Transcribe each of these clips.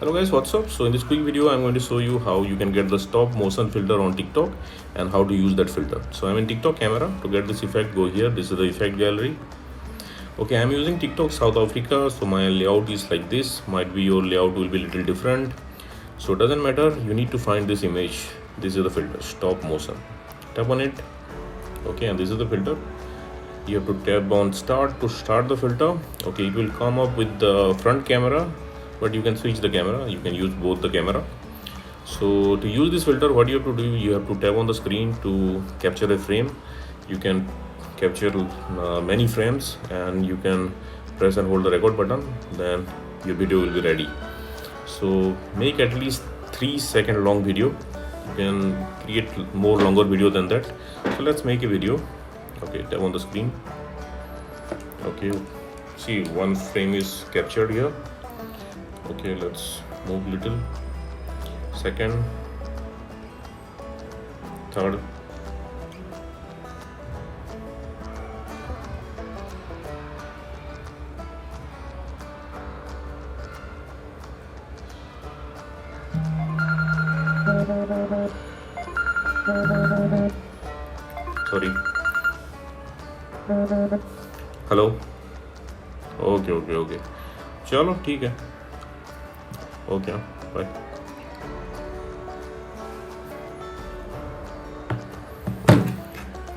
Hello guys, what's up? So in this quick video I'm going to show you how you can get the stop motion filter on TikTok and how to use that filter. So I'm in TikTok camera. To get this effect, go here. This is the effect gallery. Okay, I'm using TikTok South Africa, so my layout is like this. Might be your layout will be a little different, so it doesn't matter. You need to find this image. This is the filter, stop motion. Tap on it. Okay, and this is the filter. You have to tap on start to start the filter. Okay, it will come up with the front camera, but you can switch the camera. You can use both the camera. So to use this filter, what you have to do, you have to tap on the screen to capture a frame. You can capture many frames, and you can press and hold the record button, then your video will be ready. So make at least 3-second long video. You can create more longer video than that. So let's make a video. Okay, tap on the screen. Okay, see, one frame is captured here. Okay, let's move little. Second, third, sorry. Hello okay चलो ठीक है okay bye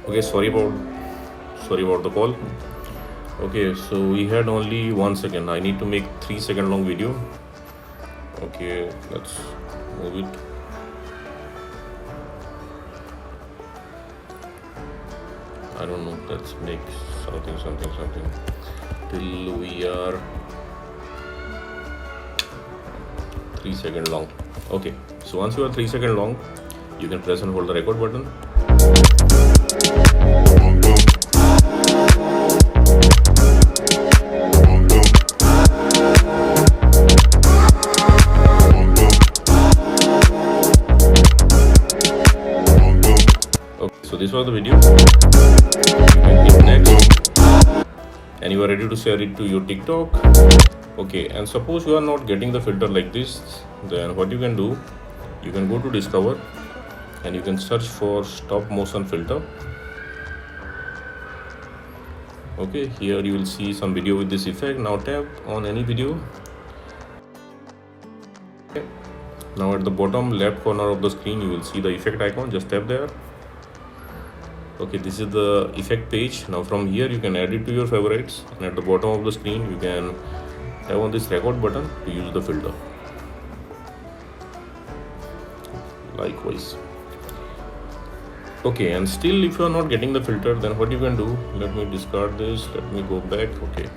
okay, sorry about the call. Okay, so we had only 1 second. I need to make 3-second long video. Okay, let's move it. I don't know, let's make something till we are 3-second long. Okay, so once you are 3-second long, you can press and hold the record button. Okay, so this was the video. You can hit next, and you are ready to share it to your TikTok. Okay, and suppose you are not getting the filter like this, then what you can do, you can go to discover and you can search for stop motion filter. Okay, here you will see some video with this effect. Now tap on any video. Okay. Now at the bottom left corner of the screen you will see the effect icon. Just tap there. Okay, this is the effect page. Now from here you can add it to your favorites, and at the bottom of the screen you can tap on this record button to use the filter. Likewise. Okay, and still if you are not getting the filter, then what you can do, let me discard this, let me go back. Okay,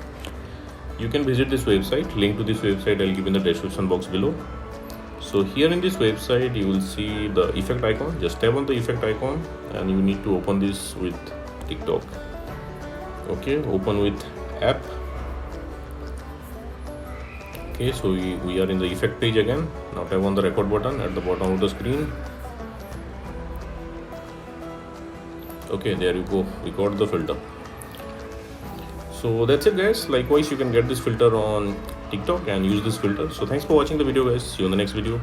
you can visit this website. Link to this website I'll give in the description box below. So here in this website you will see the effect icon. Just tap on the effect icon and you need to open this with TikTok. Okay, open with app. Okay, so we are in the effect page again. Now tap on the record button at the bottom of the screen. Okay, there you go, record the filter. So that's it guys. Likewise, you can get this filter on TikTok and use this filter. So thanks for watching the video guys. See you in the next video.